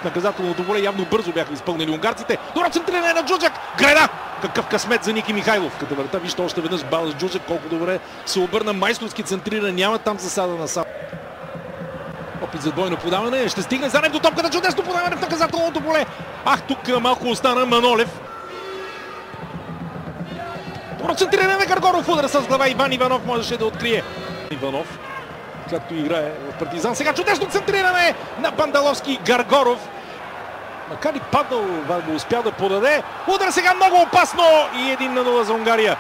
наказателното поле. Явно бързо бяха изпълнили унгарците. Добро центриране на Джуджак. Греда! Какъв късмет за Ники Михайлов. Като врата, вижте още веднъж Балас Джуджак колко добре се обърна. Майсторски центрира. Няма там засада на сам. Опит за двойно подаване. Ще стигне Занев до топката. Чудесно подаване в наказателното поле. Ах, тук малко остана Манолев. Добро центриране на Гаргоров. Удара с глава. Иван Иванов можеше да открие. Иванов, както играе в Партизан. Сега чудесно центриране на Бандаловски. Гаргоров. Макар и паднал, го успя да подаде. Удар сега много опасно и 1-0 за Унгария.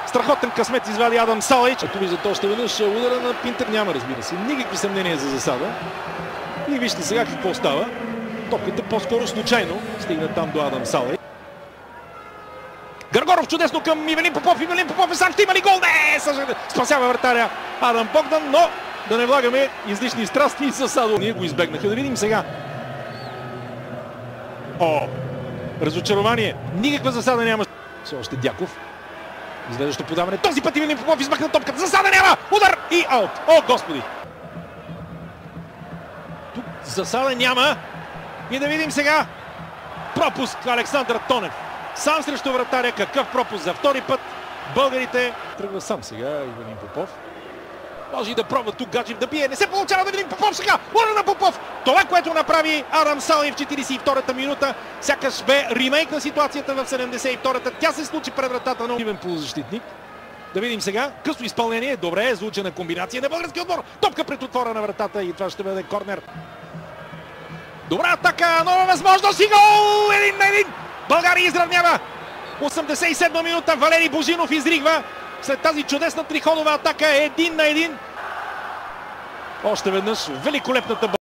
Страхотен късмет извади Адам Салич. Ето виждате още веднъж удара на Пинтер. Няма, разбира се, никакви съмнения за засада. И вижте сега какво става. Топката по-скоро случайно стигна там до Адам Салич. Гаргоров чудесно към Ивелин Попов. Ивелин Попов е сам. Ще има ли гол? Не! Спасява вратаря Адам Богдан, но да не влагаме излишни страсти и засада. Ние го избегнаха. Да видим сега. О! Разочарование. Никаква засада няма. Все още Дяков. Изведещо подаване. Този път Ивелин Попов измахна топката. Засада няма! Удар и аут! О, господи! Тук засада няма. И да видим сега. Пропуск Александър Тонев. Сам срещу вратаря. Какъв пропуск за втори път. Българите. Тръгва сам сега Ивелин Попов. Може и да пробва тук Гаджев да бие. Не се получава да видим Попов сега. Удар на Попов. Това, което направи Адам Салих в 42-та минута, сякаш бе ремейк на ситуацията в 72-та. Тя се случи пред вратата на активен полузащитник. Да видим сега. Късо изпълнение. Добре, звучена комбинация на български отбор. Топка пред отвора на вратата и това ще бъде корнер. Добра атака. Нова възможност и гол! 1-1. България изравнява. 87-та минута. Валери Божинов изригва. След тази чудесна триходова атака 1-1. Още веднъж великолепната